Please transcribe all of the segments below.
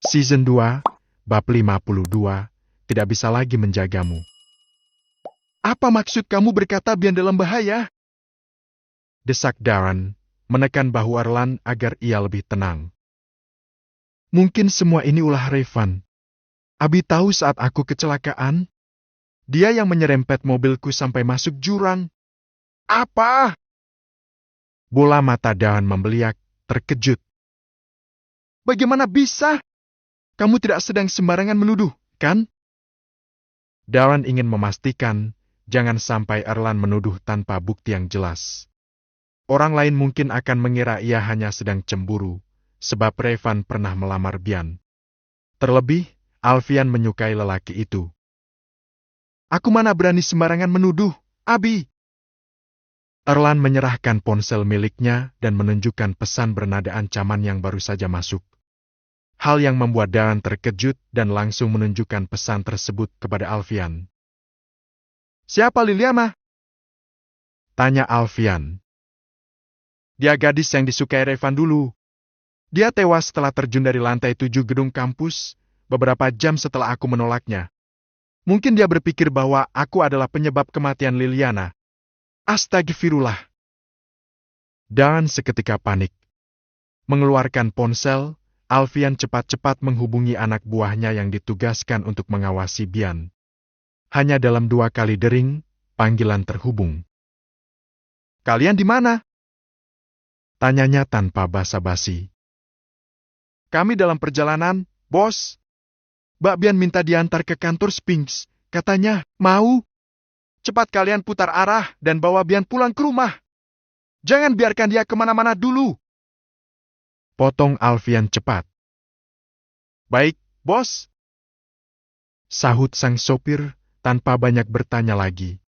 Season 2, Bab 52, tidak bisa lagi menjagamu. Apa maksud kamu berkata Bian dalam bahaya? Desak Darren, menekan bahu Erlan agar ia lebih tenang. Mungkin semua ini ulah Revan. Abi tahu saat aku kecelakaan? Dia yang menyerempet mobilku sampai masuk jurang. Apa? Bola mata Darren membeliak, terkejut. Bagaimana bisa? Kamu tidak sedang sembarangan menuduh, kan? Darren ingin memastikan, jangan sampai Erlan menuduh tanpa bukti yang jelas. Orang lain mungkin akan mengira ia hanya sedang cemburu, sebab Revan pernah melamar Bian. Terlebih, Alfian menyukai lelaki itu. Aku mana berani sembarangan menuduh, Abi. Erlan menyerahkan ponsel miliknya dan menunjukkan pesan bernada ancaman yang baru saja masuk. Hal yang membuat Darren terkejut dan langsung menunjukkan pesan tersebut kepada Alfian. Siapa Liliana? Tanya Alfian. Dia gadis yang disukai Revan dulu. Dia tewas setelah terjun dari lantai 7 gedung kampus, beberapa jam setelah aku menolaknya. Mungkin dia berpikir bahwa aku adalah penyebab kematian Liliana. Astagfirullah. Dan seketika panik. Mengeluarkan ponsel, Alfian cepat-cepat menghubungi anak buahnya yang ditugaskan untuk mengawasi Bian. Hanya dalam 2 kali dering, panggilan terhubung. Kalian di mana? Tanyanya tanpa basa-basi. Kami dalam perjalanan, bos. Mbak Bian minta diantar ke kantor Sphinx. Katanya, mau. Cepat kalian putar arah dan bawa Bian pulang ke rumah. Jangan biarkan dia kemana-mana dulu. Potong Alfian cepat. Baik, bos. Sahut sang sopir tanpa banyak bertanya lagi.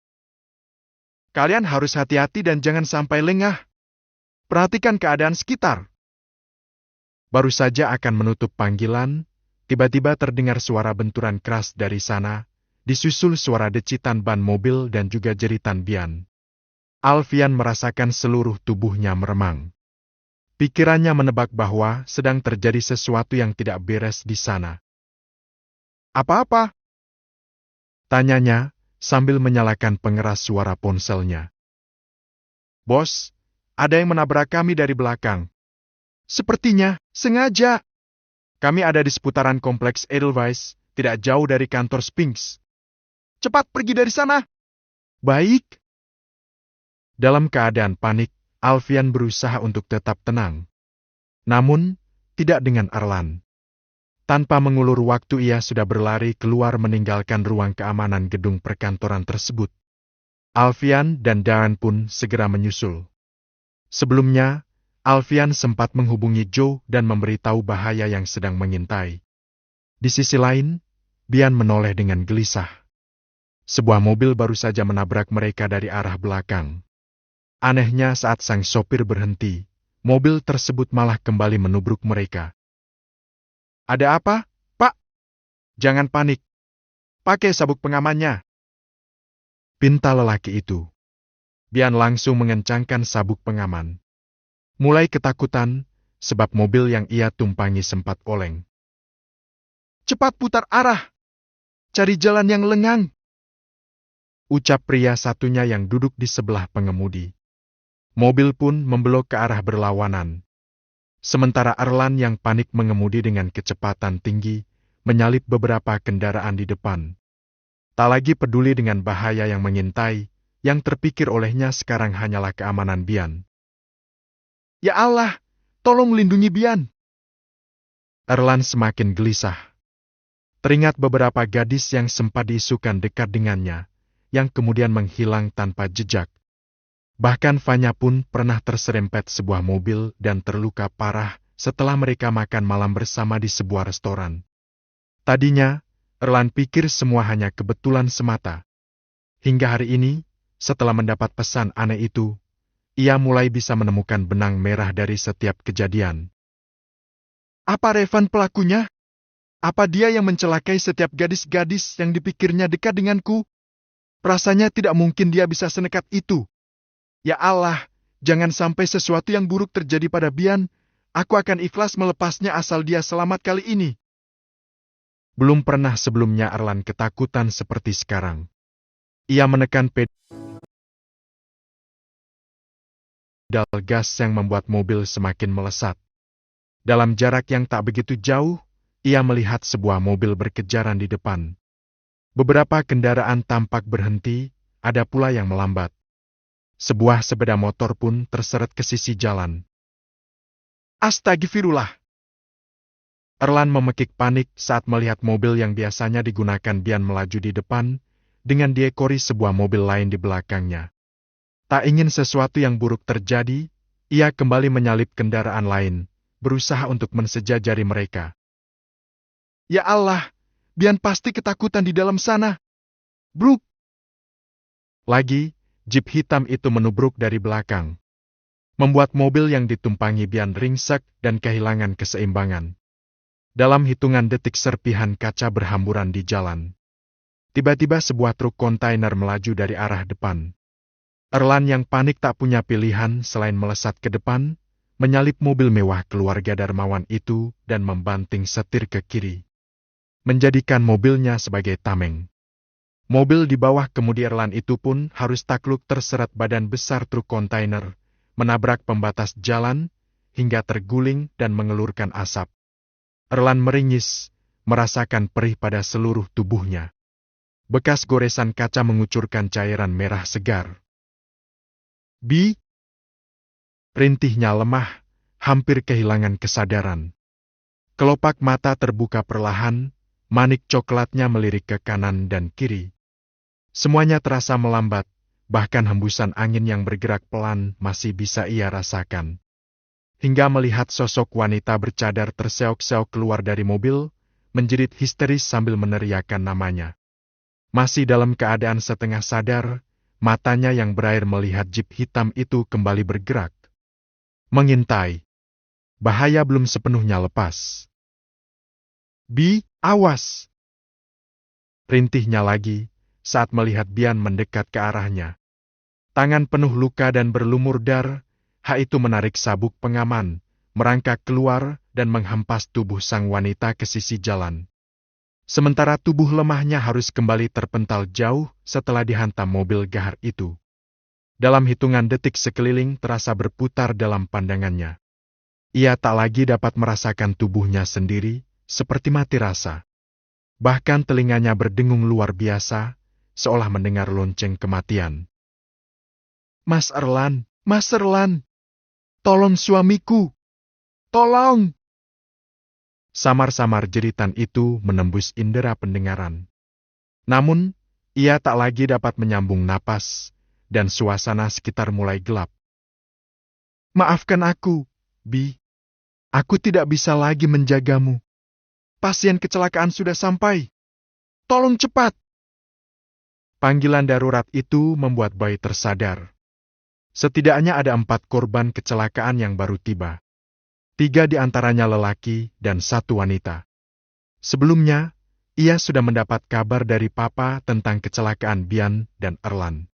Kalian harus hati-hati dan jangan sampai lengah. Perhatikan keadaan sekitar. Baru saja akan menutup panggilan, tiba-tiba terdengar suara benturan keras dari sana, disusul suara decitan ban mobil dan juga jeritan Bian. Alfian merasakan seluruh tubuhnya meremang. Pikirannya menebak bahwa sedang terjadi sesuatu yang tidak beres di sana. Apa-apa? Tanyanya sambil menyalakan pengeras suara ponselnya. Bos, ada yang menabrak kami dari belakang. Sepertinya, sengaja. Kami ada di seputaran kompleks Edelweiss, tidak jauh dari kantor Sphinx. Cepat pergi dari sana. Baik. Dalam keadaan panik, Alfian berusaha untuk tetap tenang. Namun, tidak dengan Erlan. Tanpa mengulur waktu ia sudah berlari keluar meninggalkan ruang keamanan gedung perkantoran tersebut. Alfian dan Darren pun segera menyusul. Sebelumnya, Alfian sempat menghubungi Joe dan memberitahu bahaya yang sedang mengintai. Di sisi lain, Bian menoleh dengan gelisah. Sebuah mobil baru saja menabrak mereka dari arah belakang. Anehnya saat sang sopir berhenti, mobil tersebut malah kembali menubruk mereka. Ada apa, Pak? Jangan panik. Pakai sabuk pengamannya. Pinta lelaki itu. Bian langsung mengencangkan sabuk pengaman. Mulai ketakutan, sebab mobil yang ia tumpangi sempat oleng. Cepat putar arah. Cari jalan yang lengang. Ucap pria satunya yang duduk di sebelah pengemudi. Mobil pun membelok ke arah berlawanan. Sementara Erlan yang panik mengemudi dengan kecepatan tinggi, menyalip beberapa kendaraan di depan. Tak lagi peduli dengan bahaya yang mengintai, yang terpikir olehnya sekarang hanyalah keamanan Bian. Ya Allah, tolong lindungi Bian. Erlan semakin gelisah. Teringat beberapa gadis yang sempat diisukan dekat dengannya, yang kemudian menghilang tanpa jejak. Bahkan Vanya pun pernah terserempet sebuah mobil dan terluka parah setelah mereka makan malam bersama di sebuah restoran. Tadinya, Erlan pikir semua hanya kebetulan semata. Hingga hari ini, setelah mendapat pesan aneh itu, ia mulai bisa menemukan benang merah dari setiap kejadian. Apa Revan pelakunya? Apa dia yang mencelakai setiap gadis-gadis yang dipikirnya dekat denganku? Rasanya tidak mungkin dia bisa senekat itu. Ya Allah, jangan sampai sesuatu yang buruk terjadi pada Bian. Aku akan ikhlas melepasnya asal dia selamat kali ini. Belum pernah sebelumnya Erlan ketakutan seperti sekarang. Ia menekan pedal gas yang membuat mobil semakin melesat. Dalam jarak yang tak begitu jauh, ia melihat sebuah mobil berkejaran di depan. Beberapa kendaraan tampak berhenti, ada pula yang melambat. Sebuah sepeda motor pun terseret ke sisi jalan. Astagfirullah! Erlan memekik panik saat melihat mobil yang biasanya digunakan Bian melaju di depan, dengan diekori sebuah mobil lain di belakangnya. Tak ingin sesuatu yang buruk terjadi, ia kembali menyalip kendaraan lain, berusaha untuk mensejajari mereka. Ya Allah, Bian pasti ketakutan di dalam sana. Bruk! Lagi, jeep hitam itu menubruk dari belakang, membuat mobil yang ditumpangi Bian ringsek dan kehilangan keseimbangan. Dalam hitungan detik serpihan kaca berhamburan di jalan. Tiba-tiba sebuah truk kontainer melaju dari arah depan. Erlan yang panik tak punya pilihan selain melesat ke depan, menyalip mobil mewah keluarga dermawan itu dan membanting setir ke kiri, menjadikan mobilnya sebagai tameng. Mobil di bawah kemudi Erlan itu pun harus takluk terseret badan besar truk kontainer, menabrak pembatas jalan, hingga terguling dan mengelurkan asap. Erlan meringis, merasakan perih pada seluruh tubuhnya. Bekas goresan kaca mengucurkan cairan merah segar. Bi! Rintihnya lemah, hampir kehilangan kesadaran. Kelopak mata terbuka perlahan, manik coklatnya melirik ke kanan dan kiri. Semuanya terasa melambat, bahkan hembusan angin yang bergerak pelan masih bisa ia rasakan. Hingga melihat sosok wanita bercadar terseok-seok keluar dari mobil, menjerit histeris sambil meneriakkan namanya. Masih dalam keadaan setengah sadar, matanya yang berair melihat jeep hitam itu kembali bergerak. Mengintai. Bahaya belum sepenuhnya lepas. Bi, awas! Rintihnya lagi, saat melihat Bian mendekat ke arahnya. Tangan penuh luka dan berlumur dar, itu menarik sabuk pengaman, merangkak keluar dan menghempas tubuh sang wanita ke sisi jalan. Sementara tubuh lemahnya harus kembali terpental jauh setelah dihantam mobil gahar itu. Dalam hitungan detik sekeliling terasa berputar dalam pandangannya. Ia tak lagi dapat merasakan tubuhnya sendiri, seperti mati rasa. Bahkan telinganya berdengung luar biasa, seolah mendengar lonceng kematian. Mas Erlan, Mas Erlan! Tolong suamiku! Tolong! Samar-samar jeritan itu menembus indera pendengaran. Namun, ia tak lagi dapat menyambung napas, dan suasana sekitar mulai gelap. Maafkan aku, Bi. Aku tidak bisa lagi menjagamu. Pasien kecelakaan sudah sampai. Tolong cepat! Panggilan darurat itu membuat Bai tersadar. Setidaknya ada 4 korban kecelakaan yang baru tiba. 3 di antaranya lelaki dan 1 wanita. Sebelumnya, ia sudah mendapat kabar dari Papa tentang kecelakaan Bian dan Erlan.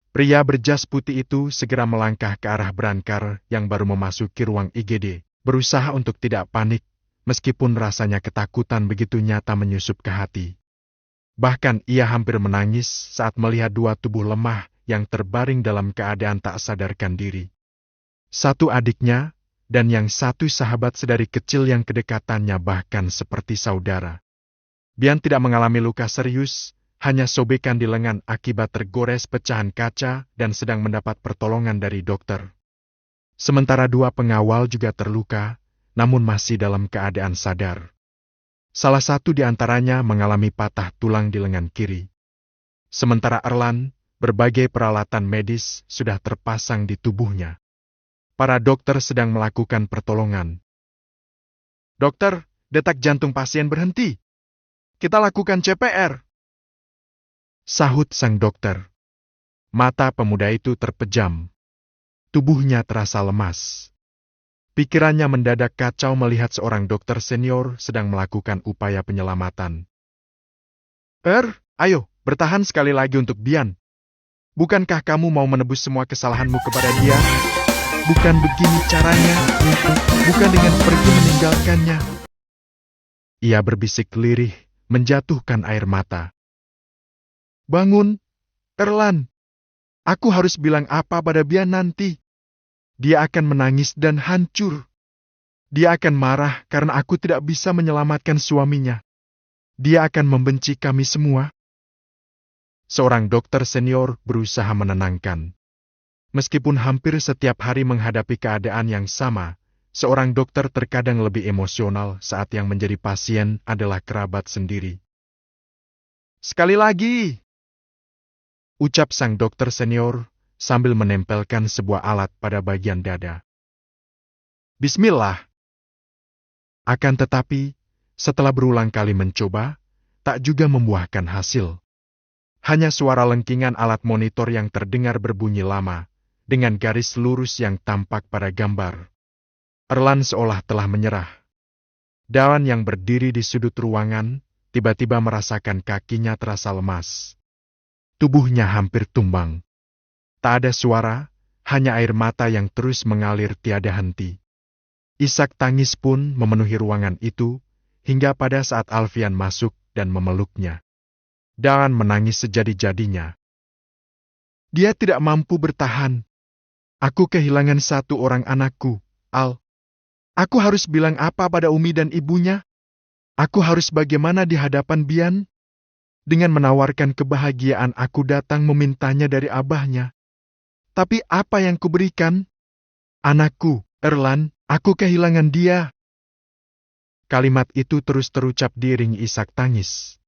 Pria berjas putih itu segera melangkah ke arah Brankar yang baru memasuki ruang IGD, berusaha untuk tidak panik, meskipun rasanya ketakutan begitu nyata menyusup ke hati. Bahkan ia hampir menangis saat melihat 2 tubuh lemah yang terbaring dalam keadaan tak sadarkan diri. 1 adiknya, dan yang 1 sahabat sedari kecil yang kedekatannya bahkan seperti saudara. Bian tidak mengalami luka serius, hanya sobekan di lengan akibat tergores pecahan kaca dan sedang mendapat pertolongan dari dokter. Sementara 2 pengawal juga terluka, namun masih dalam keadaan sadar. Salah satu di antaranya mengalami patah tulang di lengan kiri. Sementara Erlan, berbagai peralatan medis sudah terpasang di tubuhnya. Para dokter sedang melakukan pertolongan. Dokter, detak jantung pasien berhenti. Kita lakukan CPR. Sahut sang dokter. Mata pemuda itu terpejam. Tubuhnya terasa lemas. Pikirannya mendadak kacau melihat seorang dokter senior sedang melakukan upaya penyelamatan. Ayo, bertahan sekali lagi untuk Bian. Bukankah kamu mau menebus semua kesalahanmu kepada dia? Bukan begini caranya. Bukan dengan pergi meninggalkannya. Ia berbisik lirih menjatuhkan air mata. Bangun, Erlan. Aku harus bilang apa pada Bian nanti? Dia akan menangis dan hancur. Dia akan marah karena aku tidak bisa menyelamatkan suaminya. Dia akan membenci kami semua. Seorang dokter senior berusaha menenangkan. Meskipun hampir setiap hari menghadapi keadaan yang sama, seorang dokter terkadang lebih emosional saat yang menjadi pasien adalah kerabat sendiri. Sekali lagi, ucap sang dokter senior sambil menempelkan sebuah alat pada bagian dada. Bismillah. Akan tetapi, setelah berulang kali mencoba, tak juga membuahkan hasil. Hanya suara lengkingan alat monitor yang terdengar berbunyi lama, dengan garis lurus yang tampak pada gambar. Erlan seolah telah menyerah. Dawan yang berdiri di sudut ruangan, tiba-tiba merasakan kakinya terasa lemas. Tubuhnya hampir tumbang. Tak ada suara, hanya air mata yang terus mengalir tiada henti. Isak tangis pun memenuhi ruangan itu, hingga pada saat Alfian masuk dan memeluknya. Dawan menangis sejadi-jadinya. Dia tidak mampu bertahan. Aku kehilangan satu orang anakku, Al. Aku harus bilang apa pada Umi dan ibunya? Aku harus bagaimana di hadapan Bian? Dengan menawarkan kebahagiaan aku datang memintanya dari abahnya. Tapi apa yang kuberikan? Anakku, Erlan, aku kehilangan dia. Kalimat itu terus terucap diiringi isak tangis.